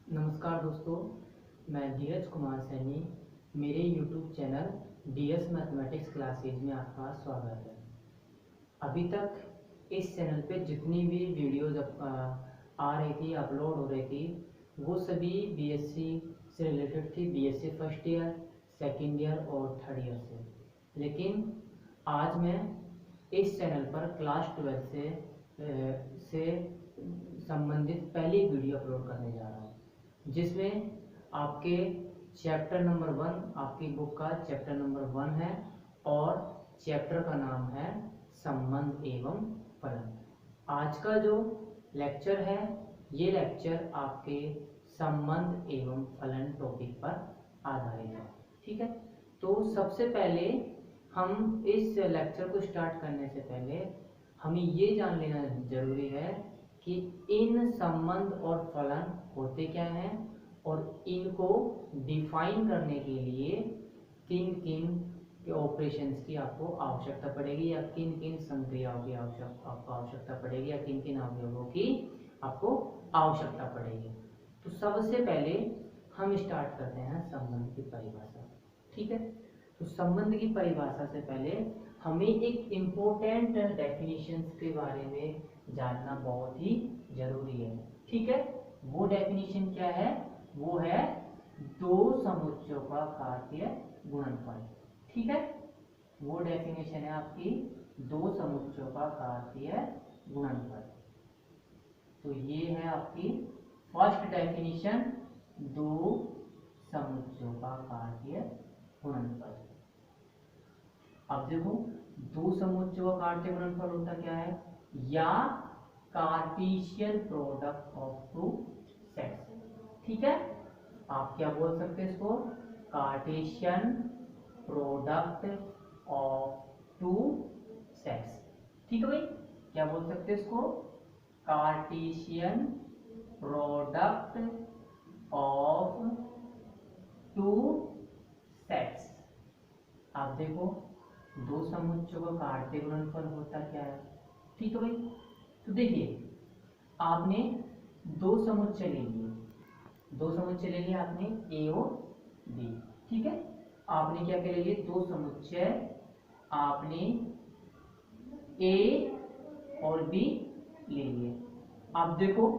नमस्कार दोस्तों, मैं धीरज कुमार सैनी। मेरे YouTube channel DS mathematics classes में आपका स्वागत है। अभी तक इस चैनल पे जितनी भी वीडियोज आ रही थी, अपलोड हो रही थी, वो सभी BSc से रिलेटेड थी। BSc first year, second year और थर्ड ईयर से। लेकिन आज मैं इस चैनल पर क्लास 12 से संबंधित पहली वीडियो अपलोड करने जा रहा हूँ, जिसमें आपके चैप्टर नंबर 1, आपकी बुक का चैप्टर नंबर 1 है और चैप्टर का नाम है संबंध एवं फलन। आज का जो लेक्चर है, ये लेक्चर आपके संबंध एवं फलन टॉपिक पर आधारित है। ठीक है, तो सबसे पहले हम इस लेक्चर को स्टार्ट करने से पहले हमें ये जान लेना जरूरी है कि इन संबंध और फलन होते क्या हैं और इनको डिफाइन करने के लिए किन किन ऑपरेशंस की आपको आवश्यकता पड़ेगी, या किन किन संक्रियाओं की आपको आवश्यकता पड़ेगी, या किन किन अवयवों की आपको आवश्यकता पड़ेगी। तो सबसे पहले हम स्टार्ट करते हैं संबंध की परिभाषा। ठीक है, तो संबंध की परिभाषा से पहले हमें एक इम्पोर्टेंट डेफिनेशंस के बारे में जानना बहुत ही जरूरी है। ठीक है, वो डेफिनेशन क्या है? वो है दो समुच्चयों का घातीय गुणनफल। ठीक है, वो डेफिनेशन है आपकी दो समुच्चयों का घातीय गुणनफल। तो ये है आपकी फर्स्ट डेफिनेशन, दो समुच्चयों का घातीय गुणनफल। अब देखो, दो समुच्चयों का घातीय गुणनफल होता क्या है? या Cartesian product of two sets. ठीक है, आप क्या बोल सकते हैं इसको? Cartesian product of two sets. ठीक है भाई, क्या बोल सकते हैं इसको? Cartesian product of two sets. आप देखो, दो समुच्चयों का घातीय गुणनफल होता क्या है? ठीक है भाई, तो देखिए, आपने दो समुच्चय ले लिए, दो समुच्चय ले लिए आपने ए और बी। ठीक है, आपने क्या कर लिए? दो समुच्चय आपने ए और बी ले लिए। अब देखो,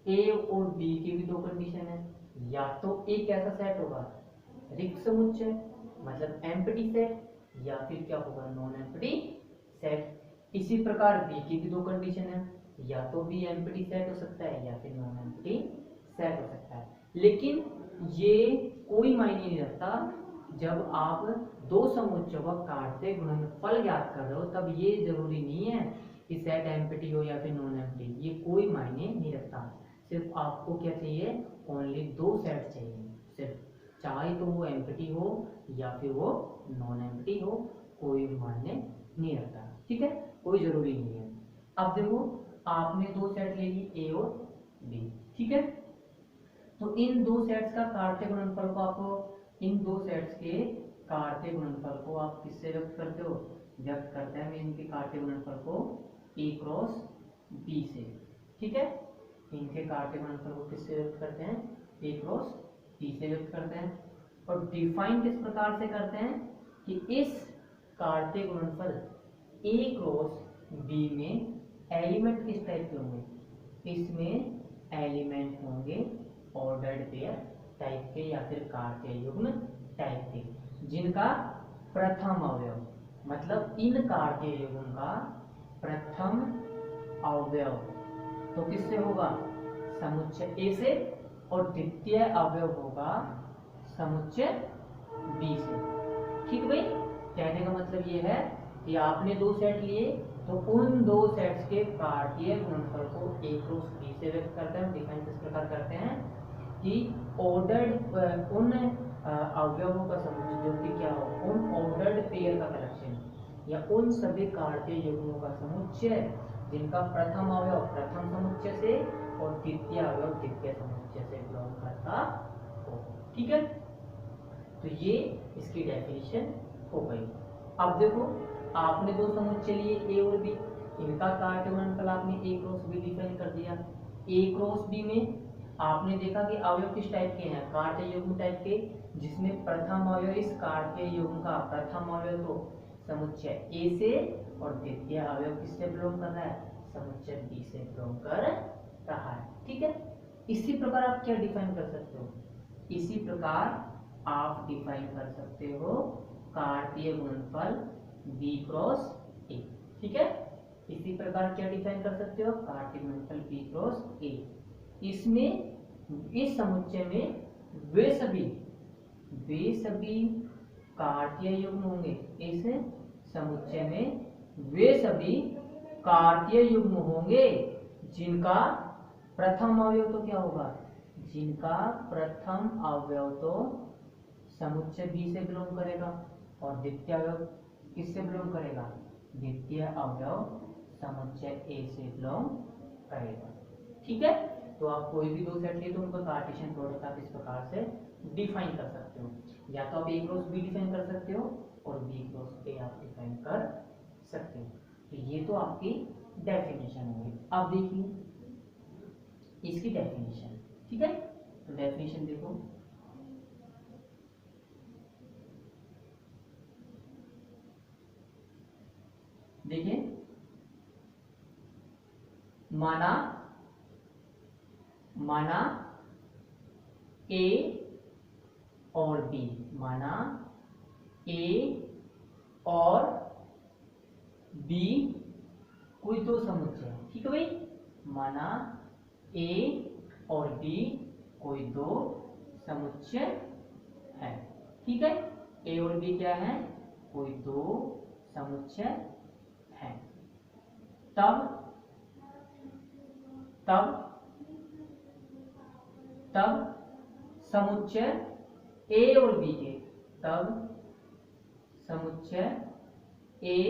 ए और बी की भी दो कंडीशन है। या तो एक कैसा सेट होगा? रिक्त समुच्चय, मतलब एम्प्टी सेट, या फिर क्या होगा? Non empty set. इसी प्रकार बी की भी दो कंडीशन है, या तो बी एम्प्टी सेट हो सकता है या फिर नॉन एम्प्टी सेट हो सकता है। लेकिन ये कोई मायने नहीं रखता। जब आप दो समुच्चयों का घातीय गुणनफल ज्ञात कर रहे हो, तब ये जरूरी नहीं है कि सेट एम्प्टी हो या फिर नॉन एम्प्टी, ये कोई मायने नहीं रखता। सिर्फ आपको क्या चाहिए? ओनली दो सेट चाहिए सिर्फ, चाहे तो वो एम्प्टी हो या फिर वो नॉन एम्प्टी हो, कोई मायने नहीं रखता। ठीक है, कोई जरूरी नहीं है। अब देखो, आपने दो सेट ले ली ए और बी। ठीक है, तो इन दो सेट्स का घातीय गुणनफल को आपको, इन दो सेट्स के घातीय गुणनफल को आप किससे व्यक्त करते हो? व्यक्त करते हैं इनके घातीय गुणनफल को ए क्रॉस बी से। ठीक है, इनके घातीय गुणनफल को किससे व्यक्त करते हैं? ए क्रॉस बी से व्यक्त करते हैं। और डिफाइन किस प्रकार से करते हैं कि इस घातीय गुणनफल ए क्रॉस बी में एलिमेंट किस टाइप के होंगे? इसमें एलिमेंट होंगे ऑर्डर्ड पेयर टाइप के या फिर घातीय युग्म टाइप के, जिनका प्रथम अवयव, मतलब इन घातीय युग्म का प्रथम अवयव तो किससे होगा? समुच्चय ए से, और द्वितीय अवयव होगा समुच्चय बी से। ठीक भाई, कहने का मतलब ये है कि आपने दो सेट लिए, तो उन दो सेट्स के घातीय गुणनफल को ए क्रॉस बी से व्यक्त करते हैं। डिफाइन किस प्रकार करते हैं कि ऑर्डर्ड उन अवयवों का समुच्चय जो कि क्या हो? उन ऑर्डर्ड पेयर का कलेक्शन, या उन सभी घातीय युग्मों का समुच्चय जिनका प्रथम अवयव प्रथम समुच्चय से और द्वितीय अवयव द्वितीय समुच्चय से बिलोंग करता हो। ठीक है, तो ये इसकी डेफिनेशन हो गई। अब देखो, आपने दो समुच्चय लिए ए और बी, इनका घातीय गुणनफल आपने ए क्रॉस बी डिफाइन कर दिया। ए क्रॉस बी में आपने देखा कि अवयव किस टाइप के हैं, कार्तीय युग्म टाइप के, जिसमें प्रथम अवयव इस कार्तीय युग्म का प्रथम अवयव तो समुच्चय ए से और द्वितीय अवयव किससे बिलोंग कर रहा है, समुच्चय बी से बिलोंग कर रहा है। ठीक है, इसी प्रकार आप क्या डिफाइन कर सकते हो, इसी प्रकार आप डिफाइन कर सकते हो कार्तीय गुणनफल बी क्रॉस ए। ठीक है, इसी प्रकार क्या डिफाइन कर सकते हो, कार्तीय गुणनफल बी क्रॉस ए। इसमें इस समुच्चय में वे सभी कार्तीय युग्म होंगे, इस समुच्चय में वे सभी कार्तीय युग्म होंगे जिनका प्रथम अवयव तो क्या होगा, जिनका प्रथम अवयव तो समुच्चय बी से बिलोंग करेगा और द्वितीय अवयव किससे बिलोंग करेगा, द्वितीय अवयव समुच्चय ए से बिलोंग करेगा। ठीक है, तो आप कोई भी दो सेट लिए तो उनका कार्टेशियन प्रोडक्ट आप इस प्रकार से डिफाइन कर सकते हो, या तो आप ए क्रॉस बी डिफाइन कर सकते हो और बी क्रॉस ए आप डिफाइन कर सकते हो। तो ये तो आपकी डेफिनेशन होगी। अब देखिए इसकी डेफिनेशन। ठीक है, तो डेफिनेशन देखो, देखिए माना ए और बी, माना ए और बी कोई दो समुच्चय है। ठीक है भाई, माना ए और बी कोई दो समुच्चय है। ठीक है, ए और बी क्या है, कोई दो समुच्चय है। तब तब तब समुच्चय ए और बी के, तब समुच्चय ए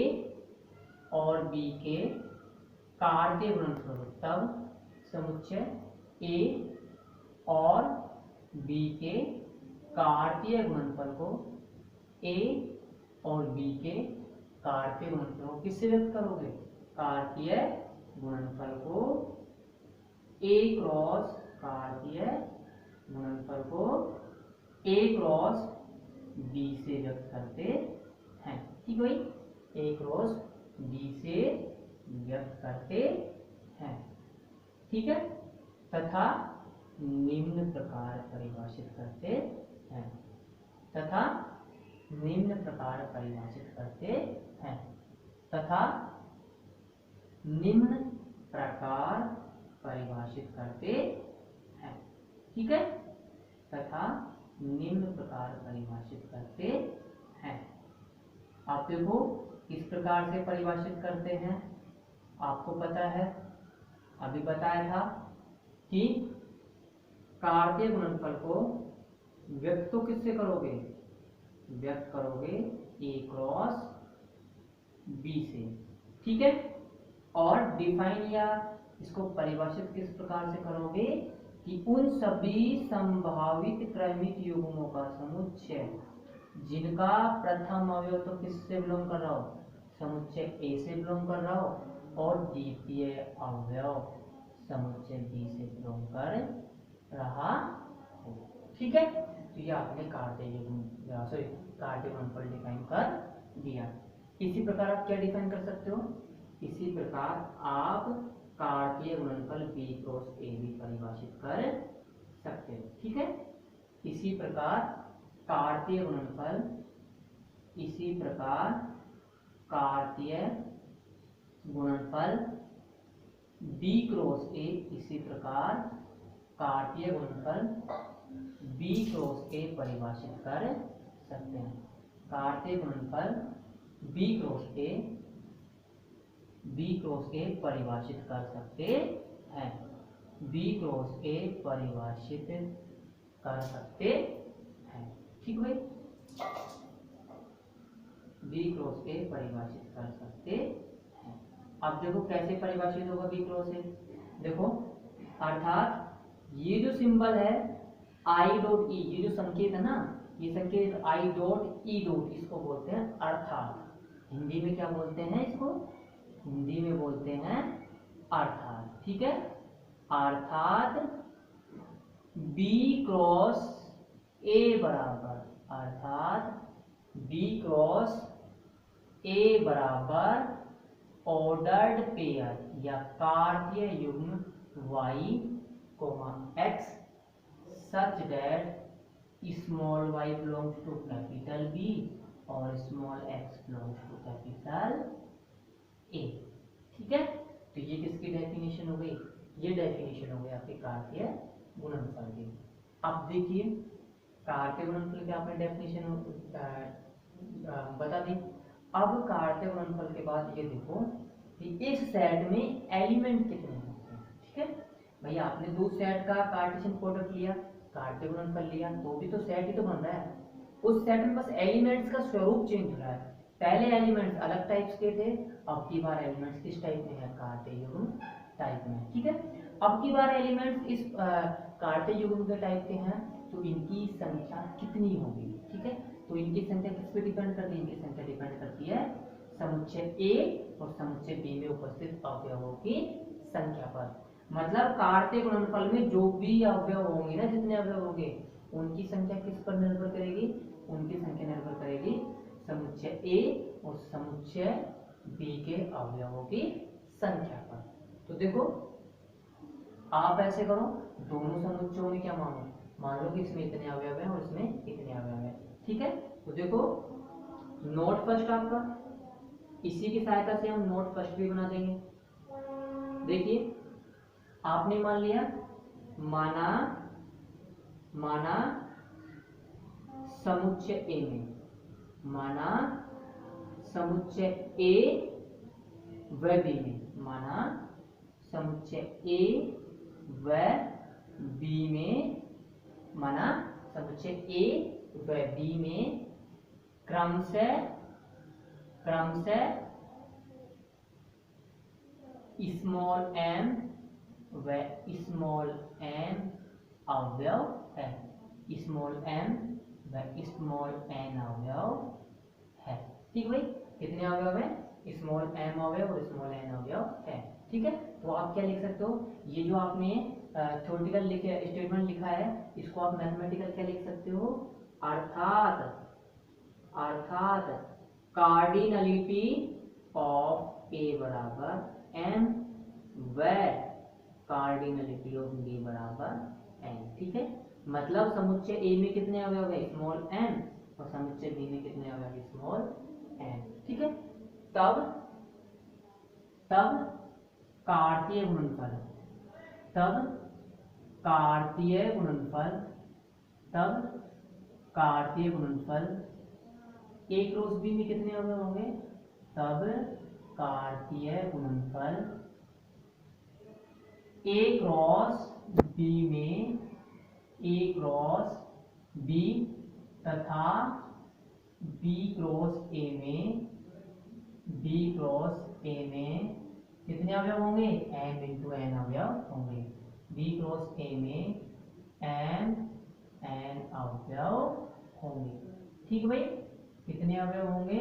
और बी के कार्तीय गुणनफल, तब समुच्चय ए और बी के कार्तीय गुणनफल को, ए और बी के कार्तीय गुणनफल को किससे व्यक्त करोगे, कार्तीय गुणनफल को ए क्रॉस कार्तीय गुणनफल को ए क्रॉस बी से व्यक्त करते हैं। ठीक है, ए क्रॉस बी से व्यक्त करते हैं। ठीक है, तथा निम्न प्रकार परिभाषित करते हैं, तथा निम्न प्रकार परिभाषित करते हैं, तथा निम्न प्रकार परिभाषित करते हैं। ठीक है, तथा निम्न प्रकार परिभाषित करते हैं। आप देखो किस प्रकार से परिभाषित करते हैं, आपको पता है, अभी बताया था कि कार्तीय गुणनफल को व्यक्त तो किससे करोगे, व्यक्त करोगे ए क्रॉस बी से। ठीक है, और डिफाइन या इसको परिभाषित किस प्रकार से करोगे कि उन सभी संभावित क्रमिक युग्मों का समुच्चय जिनका प्रथम अवयव तो किससे बिलोंग कर रहा हो, समुच्चय ए से बिलोंग कर रहा हो, और द्वितीय अवयव समुच्चय बी से बिलोंग कर रहा हो। ठीक है, तो ये आपने कार्तीय गुणनफल डिफाइन कर दिया। इसी प्रकार आप क्या डिफाइन कर सकते हो, इसी प्रकार आप कार्तीय गुणनफल बी क्रॉस ए भी परिभाषित कर सकते हो। ठीक है, इसी प्रकार कार्तीय गुणनफल, इसी प्रकार कार्तीय गुणनफल बी क्रॉस ए, इसी प्रकार कार्तीय गुणनफल बी क्रॉस ए परिभाषित कर सकते हैं। कार्तीय गुणनफल B cross A, B cross A परिभाषित कर सकते हैं, बी क्रॉस ए परिभाषित कर सकते हैं। ठीक भाई, बी क्रॉस ए परिभाषित कर सकते हैं। अब देखो कैसे परिभाषित होगा बी क्रॉस ए, देखो अर्थात ये जो सिंबल है आई डॉट ई, ये जो संकेत है ना, ये संकेत आई डॉट ई डॉट, इसको बोलते हैं अर्थात। हिंदी में क्या बोलते हैं इसको, हिंदी में बोलते हैं अर्थात। ठीक है, अर्थात बी क्रॉस ए बराबर, अर्थात बी क्रॉस ए बराबर ऑर्डर्ड पेयर या कार्तीय युग्म y, x such that small y belongs to capital B और small x belongs to capital A। ठीक है, तो ये किसकी डेफिनेशन हो गई? ये डेफिनेशन हो गई आपके कार्तीय गुणनफल की। अब देखिए कार्तीय गुणनफल की आपने डेफिनेशन बता दी। अब कार्तीय गुणनफल के बाद ये देखो कि इस सेट में एलिमेंट कितने होते हैं। ठीक है भैया, आपने दो सेट का कार्टेशियन प्रोडक्ट लिया, कार्तीय गुणनफल लिया, तो भी तो सेट ही तो बन रहा है। उस सेट में बस एलिमेंट्स का स्वरूप चेंज हो रहा है। पहले एलिमेंट्स अलग टाइप्स के थे, अब की बार एलिमेंट्स किस टाइप में है? कार्तीय युग्म टाइप में। ठीक है, अब की बार एलिमेंट्स इस कार्तीय युग्म के टाइप के हैं, तो इनकी संख्या कितनी होगी? ठीक है, तो इनकी संख्या किस पे डिपेंड करती है? इनकी संख्या डिपेंड करती है समुच्चय ए और समुच्चय बी में उपस्थित अवयवों की संख्या पर। मतलब कार्तीय गुणनफल में जो भी अवयव होंगे ना, जितने अवयव होंगे, उनकी संख्या किस पर निर्भर करेगी? उनकी संख्या निर्भर करेगी समुच्चय ए और समुच्चय बी के अवयवों की संख्या पर। तो देखो आप ऐसे करो, दोनों समुच्चयों में क्या मानो, मान लो कि इसमें इतने अवयव हैं और इसमें इतने अवयव हैं। ठीक है, तो देखो नोट फर्स्ट आपका, इसी की सहायता से हम नोट फर्स्ट भी बना देंगे। देखिए आपने मान लिया, माना समुच्चय ए में, माना समुच्चय ए व बी में, माना समुच्चय ए व बी में, माना समुच्चय ए व बी में क्रमशः स्मॉल m व स्मॉल n अवयव है, स्मॉल m व स्मॉल n अवयव है। ठीक भाई, कितने अवयव है? स्मॉल m अवयव और स्मॉल n अवयव है। ठीक है, तो आप क्या लिख सकते हो? ये जो आपने थ्योरेटिकल स्टेटमेंट लिखा है, इसको आप मैथमेटिकल क्या लिख सकते हो? अर्थात कार्डिनलिटी ऑफ ए बराबर m व कार्डिनलिटी ऑफ बी बराबर n। ठीक है, मतलब समुच्चय ए में कितने अवयव है? स्मॉल m, और समुच्चय बी में कितने अवयव है? Small n। ठीक है, तब कार्तीय गुणनफल, ए क्रॉस बी में कितने अवयव होंगे? तब कार्तीय गुणनफल ए क्रॉस बी में, ए क्रॉस बी तथा बी क्रॉस ए में, बी क्रॉस ए में कितने अवयव होंगे? m इंटू n अवयव होंगे। बी क्रॉस ए में m n अवयव होंगे। ठीक भाई, कितने अवयव होंगे?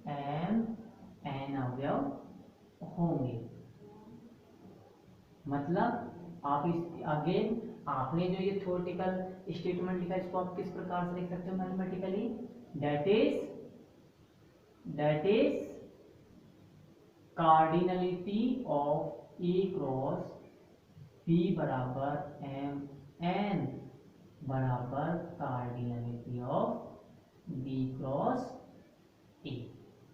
m n अवयव होंगे। मतलब आप इस आगे आपने जो ये थ्योरेटिकल स्टेटमेंट लिखा, इसको आप किस प्रकार से लिख सकते हो mathematically? That is cardinality of A cross B बराबर m n बराबर cardinality of B cross A.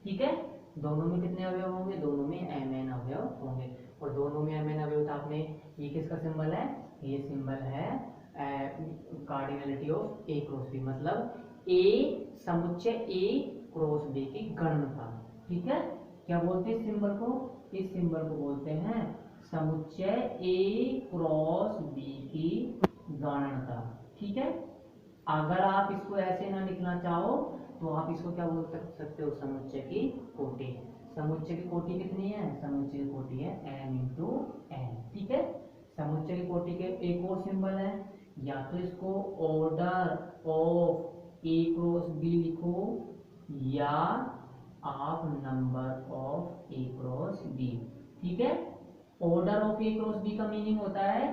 ठीक है, दोनों में कितने अवयव होंगे? दोनों में m n अवयव होंगे, और दोनों में m n अवयव तो आपने, ये किसका सिंबल है? ये सिंबल है cardinality of A cross B, मतलब ए समुच्चय ए क्रॉस बी की गणना। ठीक है, क्या बोलते हैं इस सिंबल को? इस सिंबल को बोलते हैं समुच्चय ए क्रॉस बी की गणना। ठीक है, अगर आप इसको ऐसे ना लिखना चाहो तो आप इसको क्या बोल सकते हो? समुच्चय की कोटि। समुच्चय की कोटि कितनी है? समुच्चय की कोटि है m इंटू n। ठीक है, समुच्चय की कोटि के एक और सिंबल है, या तो इसको order of A cross B लिखो, या आप number of A cross B. ठीक है, order of A cross B का मीनिंग होता है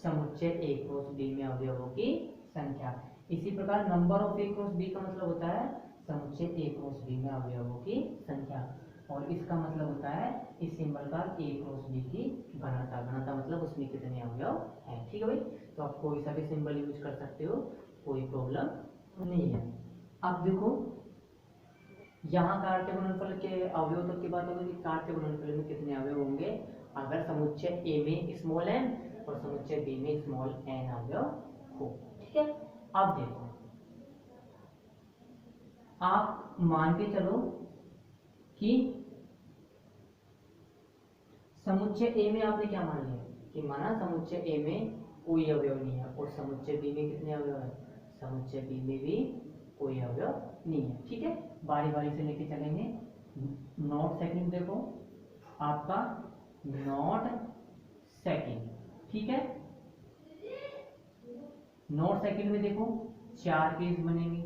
समुच्चय ए क्रॉस बी में अवयवों की संख्या। इसी प्रकार number of A cross B का मतलब होता है समुच्चय ए क्रॉस बी में अवयवों की संख्या, और इसका मतलब होता है इस सिंबल का ए क्रॉस बी की घनता। घनता मतलब उसमें कितने अवयव हैं। ठीक है भाई, तो आप कोई सा भी सिंबल यूज कर सकते हो, कोई प्रॉब्लम नहीं है। अब देखो यहाँ कार्य गुणनफल के अवयव तक की बात होगी कि कार्य गुणनफल में कितने अवयव होंगे अगर समुच्चय ए में स्मॉल एन और समुच्चय बी में स्मॉल एन अवयव हो। ठीक है, अब देखो आप मान के चलो कि समुच्चय ए में आपने क्या मान लिया कि माना समुच्चय ए में कोई अवयव नहीं है, और समुच्चय बी में कितने अवयव है, समुच्चय बी में भी कोई अवयव नहीं है। ठीक है, बारी बारी से लेके चलेंगे। नोट सेकंड देखो आपका, नोट सेकंड। ठीक है, नोट सेकंड में देखो 4 केस बनेंगे।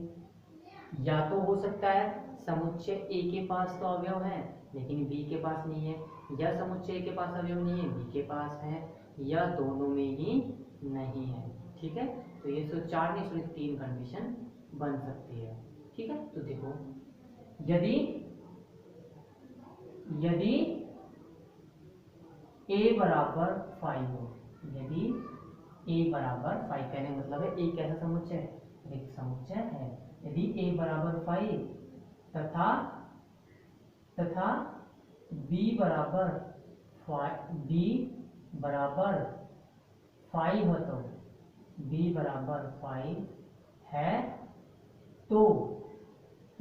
या तो हो सकता है समुच्चय ए के पास तो अवयव है लेकिन बी के पास नहीं है, या समुच्चय ए के पास अवयव नहीं है बी के पास है, या दोनों में ही नहीं है। ठीक है, तो ये सिर्फ 4 नहीं सिर्फ 3 कंडीशन बन सकती है। ठीक है, तो देखो यदि यदि a बराबर 5 हो, यदि a बराबर 5 कहने मतलब है a कैसा समुच्चय है, एक समुच्चय है। यदि a बराबर 5 तथा b बराबर 5 हो, तो b बराबर 5 है तो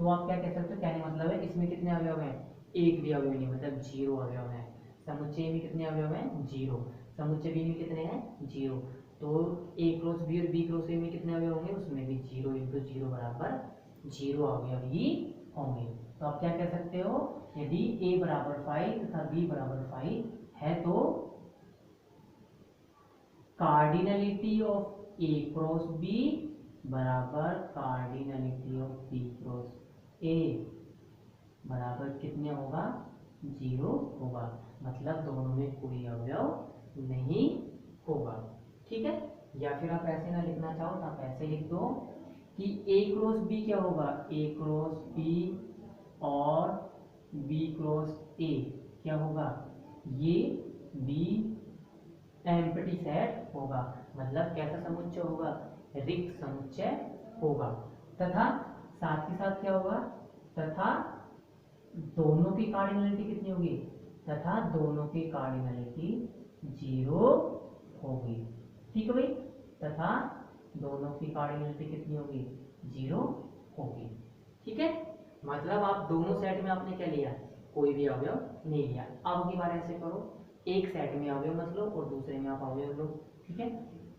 आप क्या कह सकते हो, कहने मतलब है इसमें कितने अवयव हैं, एक भी अवयव नहीं, मतलब 0 अवयव है। समुच्चय में कितने अवयव हैं, 0। समुच्चय बी में कितने हैं, 0। तो ए क्रॉस बी और बी क्रॉस ए में कितने अवयव होंगे, उसमें भी 0 इंटू 0 बराबर 0 अवयव ही होंगे। तो आप क्या कह सकते हो, यदि a बराबर 5 तथा b बराबर 5 है तो cardinality of A cross B बराबर cardinality of B cross a बराबर कितने होगा, 0 होगा। मतलब दोनों में कोई अवयव नहीं होगा। ठीक है, या फिर आप ऐसे ना लिखना चाहो तो आप ऐसे लिख दो कि ए क्रॉस बी क्या होगा, ए क्रॉस बी और बी क्रॉस ए क्या होगा, ये बी एम्प्टी सेट होगा। मतलब कैसा समुच्चय होगा, रिक्त समुच्चय होगा। तथा साथ ही साथ क्या होगा, तथा दोनों की कार्डिनलिटी कितनी होगी, तथा दोनों की कार्डिनलिटी 0 होगी। ठीक है भाई, तथा दोनों की कार्डिनलिटी कितनी होगी, 0 होगी। ठीक है, मतलब आप दोनों सेट में आपने क्या लिया, कोई भी अवयव नहीं लिया। अब की बार ऐसे करो, एक सेट में अवयव मत लो और दूसरे में आप अवयव लो। ठीक है,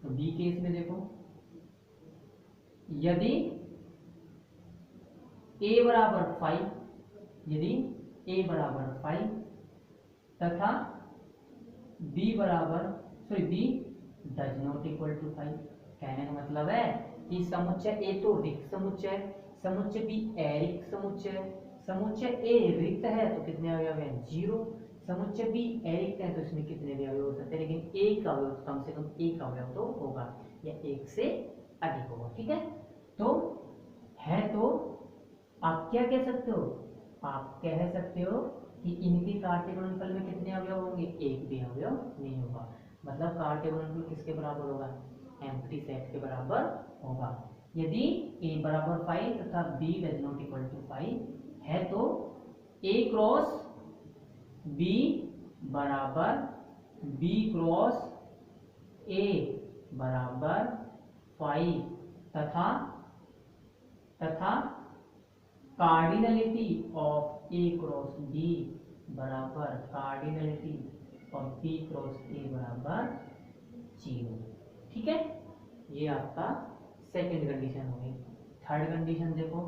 तो बी केस में देखो, यदि a बराबर 5, यदि a बराबर 5 तथा b does not equal to 5, कहने का मतलब है कि समुच्चय a तो रिक्त समुच्चय है, समुच्चय b अरिक्त समुच्चय है। समुच्चय a रिक्त है तो कितने अवयव हैं, 0। समुच्चय b अरिक्त है तो इसमें कितने भी अवयव हो सकते हैं, लेकिन एक अवयव कम से कम एक अवयव तो होगा या एक से अधिक होगा। ठीक है, तो है तो आप क्या कह सकते हो, आप कह सकते हो कि इनके कार्य गुणनफल में कितने अवयव होंगे, एक भी अवयव नहीं होगा। मतलब कार्य गुणनफल किसके बराबर होगा, एम्प्टी सेट के बराबर होगा। यदि a बराबर 5 तथा b does not equal to 5 है तो a क्रॉस b बराबर b क्रॉस a बराबर 5 तथा cardinality of A cross B बराबर cardinality of B cross a बराबर 0। ठीक है, ये आपका सेकंड कंडीशन हो गई। थर्ड कंडीशन देखो,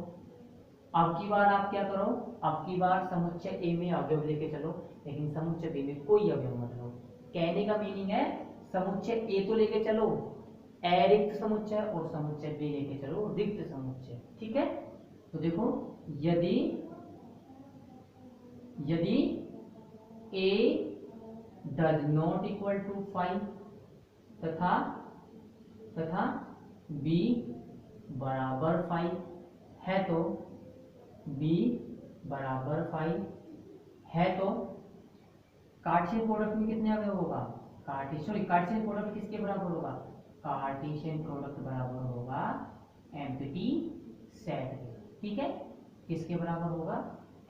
अब की बार आप क्या करो, अब की बार समुच्चय ए में अवयव लेके चलो लेकिन समुच्चय बी में कोई अवयव मत लो। कहने का मीनिंग है समुच्चय ए तो लेके चलो अरिक्त समुच्चय और समुच्चय बी लेके चलो रिक्त समुच्चय। ठीक है, तो देखो यदि a does not equal to 5 तथा तथा b बराबर 5 है तो b बराबर 5 है तो कार्टेशियन प्रोडक्ट में कितने अवयव होगा, कार्टेशियन प्रोडक्ट किसके बराबर होगा, कार्टेशियन प्रोडक्ट बराबर होगा एम्प्टी सेट के। ठीक है, किसके बराबर होगा,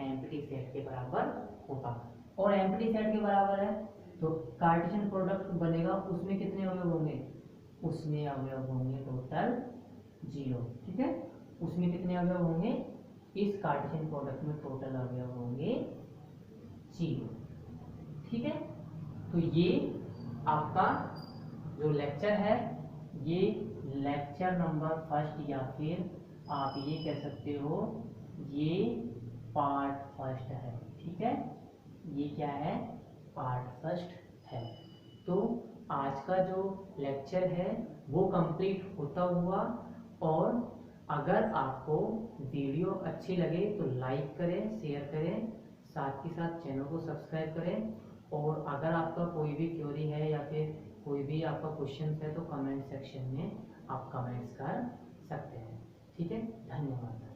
एम्प्टी सेट के बराबर होगा। और एम्प्टी सेट के बराबर है तो कार्टेशियन प्रोडक्ट बनेगा, उसमें कितने अवयव होंगे, उसमें अवयव होंगे टोटल 0। ठीक है, उसमें कितने अवयव होंगे, इस कार्टेशियन प्रोडक्ट में टोटल अवयव होंगे 0। ठीक है, तो ये आपका जो लेक्चर है, ये लेक्चर नंबर 1 या फिर आप ये कह सकते हो ये पार्ट 1 है। ठीक है, ये क्या है, पार्ट 1 है। तो आज का जो लेक्चर है वो कंप्लीट होता हुआ, और अगर आपको वीडियो अच्छी लगे तो लाइक करें, शेयर करें, साथ ही साथ चैनल को सब्सक्राइब करें। और अगर आपका कोई भी क्वेरी है या फिर कोई भी आपका क्वेश्चन है तो कमेंट सेक्शन में आप कमेंट्स कर सकते हैं। ठीक है, धन्यवाद।